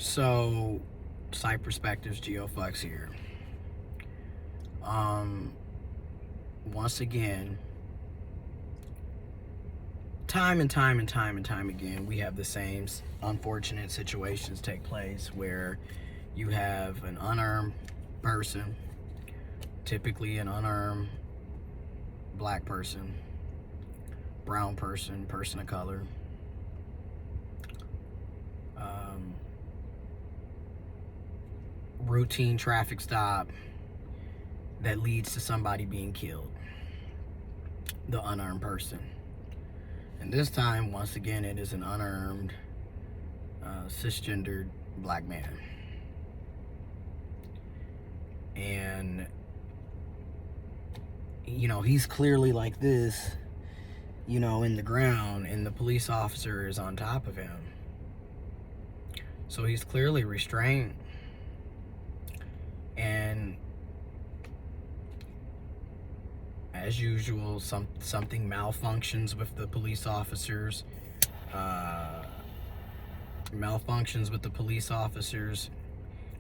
So, Site Perspectives GeoFlex here. Once again, time and time again, we have the same unfortunate situations take place where you have an unarmed person, typically an unarmed black person, brown person, person of color, routine traffic stop that leads to somebody being killed, the unarmed person. And this time, once again, it is an unarmed, cisgendered black man. And, he's clearly like this, in the ground, and the police officer is on top of him. So he's clearly restrained. And as usual, something malfunctions with the police officers.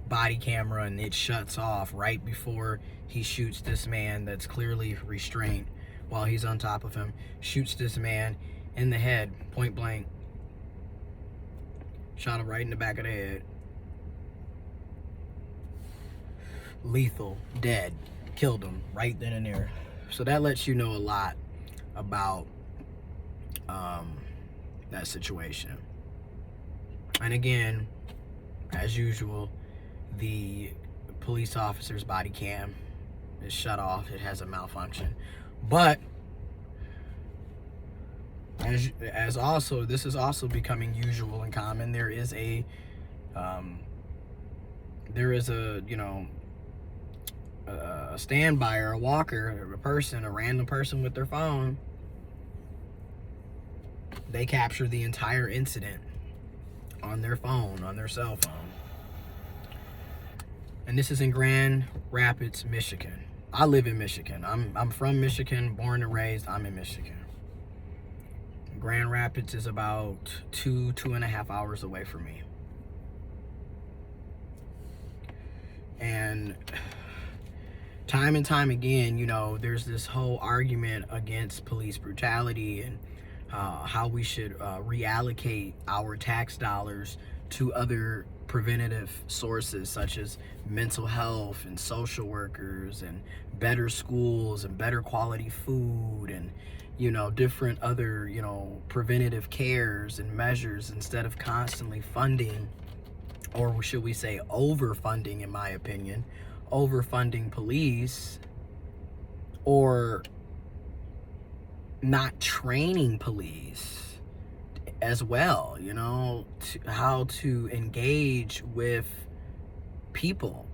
Body camera, and it shuts off right before he shoots this man that's clearly restrained while he's on top of him. Shoots this man in the head, point blank. Shot him right in the back of the head. Lethal, dead, killed him right then and there. So that lets you know a lot about that situation. And again, as usual, the police officer's body cam is shut off. It has a malfunction. But as also, this is also becoming usual and common. There is a a standby or a walker, a random person with their phone. They capture the entire incident on their phone, on their cell phone. And this is in Grand Rapids, Michigan. I live in Michigan. I'm from Michigan, born and raised. I'm in Michigan. Grand Rapids is about 2.5 hours away from me. And time and time again, there's this whole argument against police brutality and how we should reallocate our tax dollars to other preventative sources such as mental health and social workers and better schools and better quality food and different other preventative cares and measures, instead of constantly funding, or should we say overfunding, in my opinion, overfunding police, or not training police as well, how to engage with people.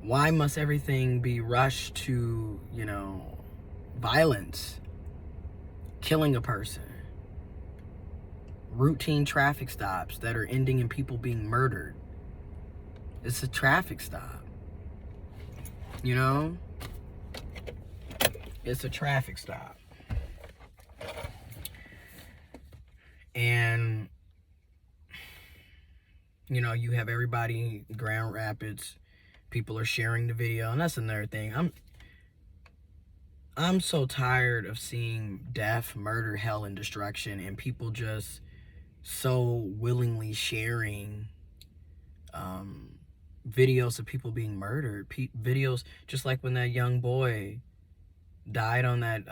Why must everything be rushed to, violence, killing a person, routine traffic stops that are ending in people being murdered? It's a traffic stop, it's a traffic stop. And you have everybody, Grand Rapids, people are sharing the video, and that's another thing. I'm so tired of seeing death, murder, hell, and destruction, and people just so willingly sharing videos of people being murdered. Videos just like when that young boy died on that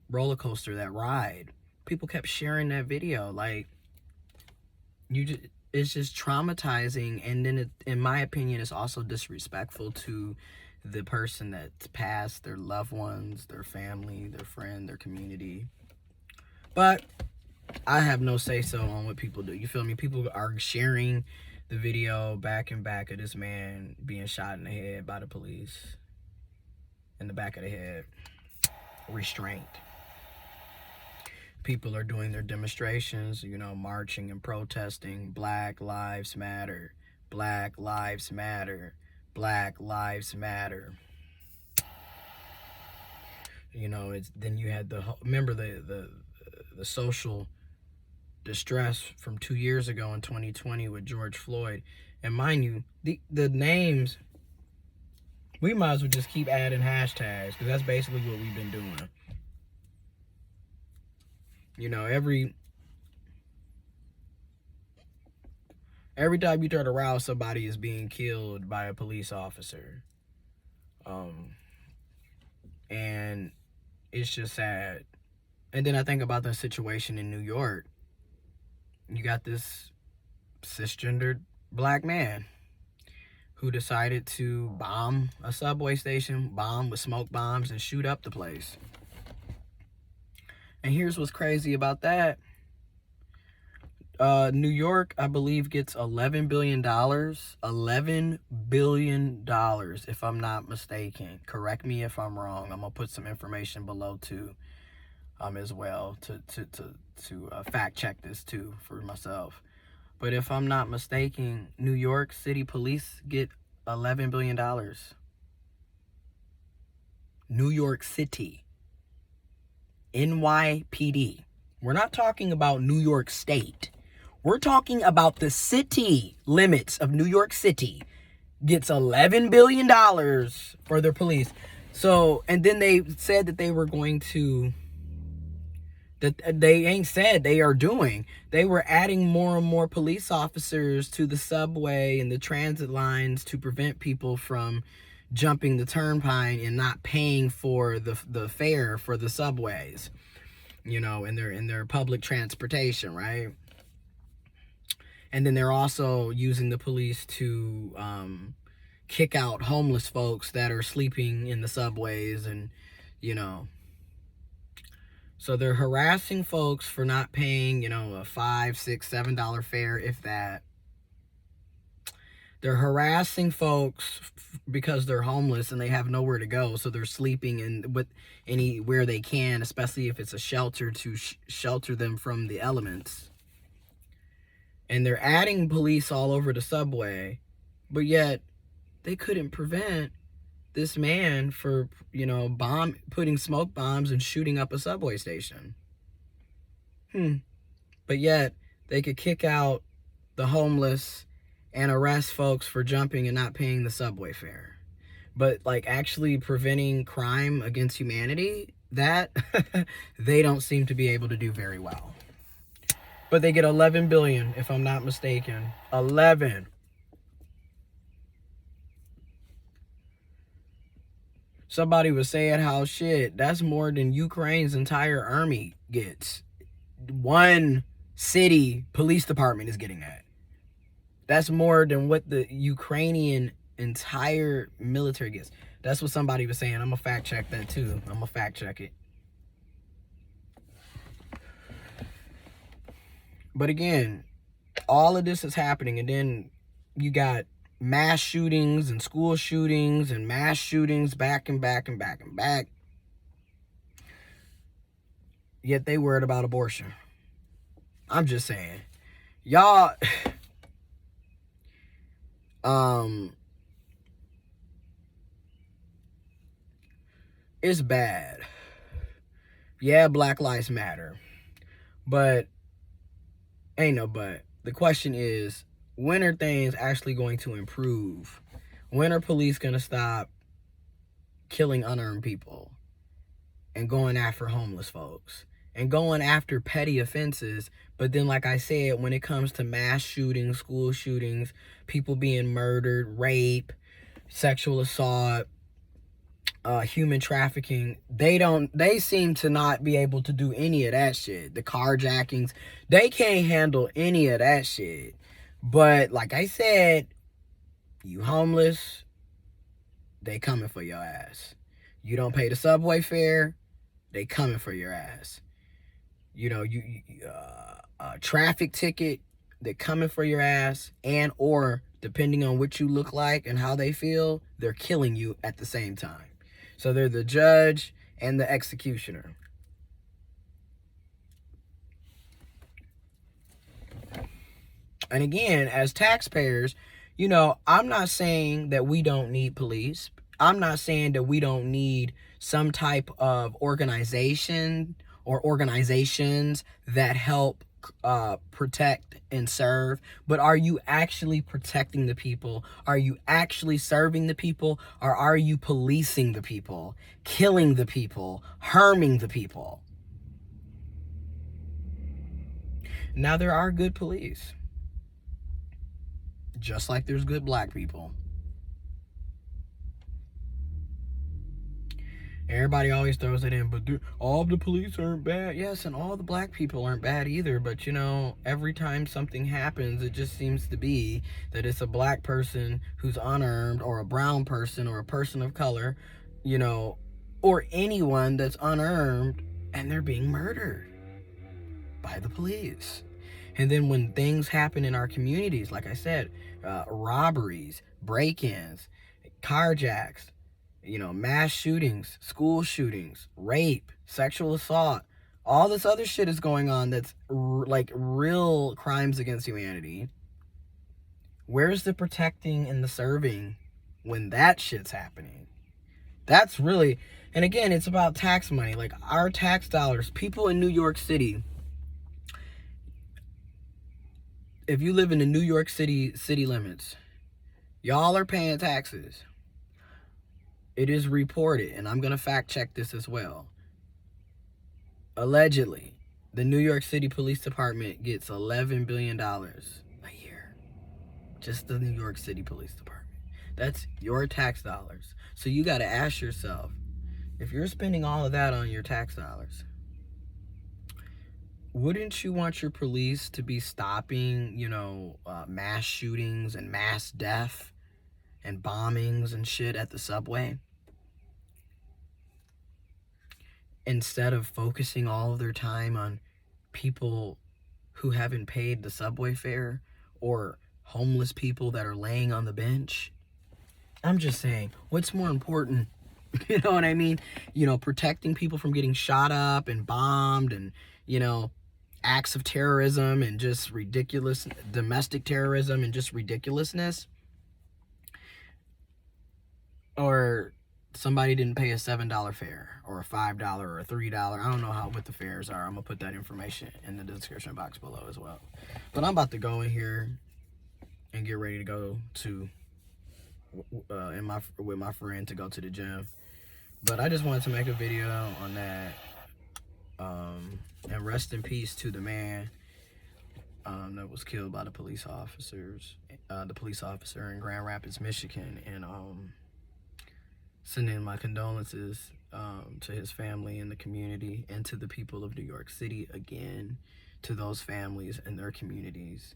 roller coaster, that ride. People kept sharing that video. Like, it's just traumatizing, and then in my opinion, it's also disrespectful to the person that's passed, their loved ones, their family, their friend, their community. But I have no say so on what people do. You feel me? People are sharing the video back and back of this man being shot in the head by the police, in the back of the head, restraint. People are doing their demonstrations, marching and protesting. Black Lives Matter. Black Lives Matter. Black Lives Matter. It's then you had remember the social distress from 2 years ago in 2020 with George Floyd. And mind you, the names, we might as well just keep adding hashtags, because that's basically what we've been doing. You know, every time you turn around, somebody is being killed by a police officer. And it's just sad. And then I think about the situation in New York. You got this cisgendered black man who decided to bomb a subway station, bomb with smoke bombs, and shoot up the place. And here's what's crazy about that. New York, I believe, gets $11 billion. $11 billion, if I'm not mistaken. Correct me if I'm wrong. I'm going to put some information below, too, as well, to fact check this, too, for myself. But if I'm not mistaken, New York City Police get $11 billion. New York City. NYPD. We're not talking about New York State. We're talking about the city limits of New York City. Gets $11 billion for their police. So, and then they said that they were going to, that they ain't said, they are doing. They were adding more and more police officers to the subway and the transit lines to prevent people from jumping the turnpike and not paying for the fare for the subways, you know, in their public transportation, right? And then they're also using the police to kick out homeless folks that are sleeping in the subways, and, you know. So they're harassing folks for not paying, you know, a $5, $6, $7 fare, if that. They're harassing folks because they're homeless and they have nowhere to go, so they're sleeping anywhere they can, especially if it's a shelter, to shelter them from the elements. And they're adding police all over the subway, but yet they couldn't prevent this man for, you know, putting smoke bombs and shooting up a subway station. But yet they could kick out the homeless and arrest folks for jumping and not paying the subway fare. But, like, actually preventing crime against humanity, that they don't seem to be able to do very well. But they get $11 billion, if I'm not mistaken. 11. Somebody was saying how, shit, that's more than Ukraine's entire army gets. One city police department is getting that. That's more than what the Ukrainian entire military gets. That's what somebody was saying. I'm going to fact check that, too. I'm going to fact check it. But again, all of this is happening, and then you got mass shootings and school shootings and mass shootings back and back and back and back. Yet they worried about abortion. I'm just saying. Y'all, it's bad. Yeah, Black Lives Matter. But ain't no but. The question is, when are things actually going to improve? When are police going to stop killing unarmed people and going after homeless folks and going after petty offenses? But then, like I said, when it comes to mass shootings, school shootings, people being murdered, rape, sexual assault, human trafficking, they seem to not be able to do any of that shit. The carjackings, they can't handle any of that shit. But like I said, you homeless, they coming for your ass. You don't pay the subway fare, they coming for your ass. You know, traffic ticket, they're coming for your ass. And or depending on what you look like and how they feel, they're killing you at the same time. So they're the judge and the executioner. And again, as taxpayers, you know, I'm not saying that we don't need police. I'm not saying that we don't need some type of organization or organizations that help protect and serve, but are you actually protecting the people? Are you actually serving the people? Or are you policing the people, killing the people, harming the people? Now, there are good police, just like there's good black people. Everybody always throws it in, but all of the police aren't bad. Yes, and all the black people aren't bad either. But, you know, every time something happens, it just seems to be that it's a black person who's unarmed, or a brown person, or a person of color, you know, or anyone that's unarmed, and they're being murdered by the police. And then when things happen in our communities, like I said, robberies, break-ins, carjacks, you know, mass shootings, school shootings, rape, sexual assault, all this other shit is going on that's like real crimes against humanity. Where's the protecting and the serving when that shit's happening? That's really, and again, it's about tax money. Like, our tax dollars, people in New York City, if you live in the New York City limits, y'all are paying taxes. It is reported, and I'm going to fact check this as well. Allegedly, the New York City Police Department gets $11 billion a year. Just the New York City Police Department. That's your tax dollars. So you got to ask yourself, if you're spending all of that on your tax dollars, wouldn't you want your police to be stopping, you know, mass shootings and mass death and bombings and shit at the subway, instead of focusing all of their time on people who haven't paid the subway fare, or homeless people that are laying on the bench? I'm just saying, what's more important? You know what I mean? You know, protecting people from getting shot up and bombed, and, you know, acts of terrorism and just ridiculous domestic terrorism and just ridiculousness, or somebody didn't pay a $7 fare, or a $5 or a $3. I don't know what the fares are. I'm gonna put that information in the description box below as well. But I'm about to go in here and get ready to go to with my friend to go to the gym. But I just wanted to make a video on that. And rest in peace to the man that was killed by the police officers, the police officer in Grand Rapids, Michigan. And sending my condolences to his family and the community, and to the people of New York City, again, to those families and their communities.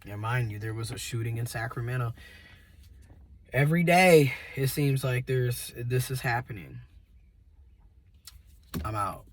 And mind you, there was a shooting in Sacramento. Every day, it seems like this is happening. I'm out.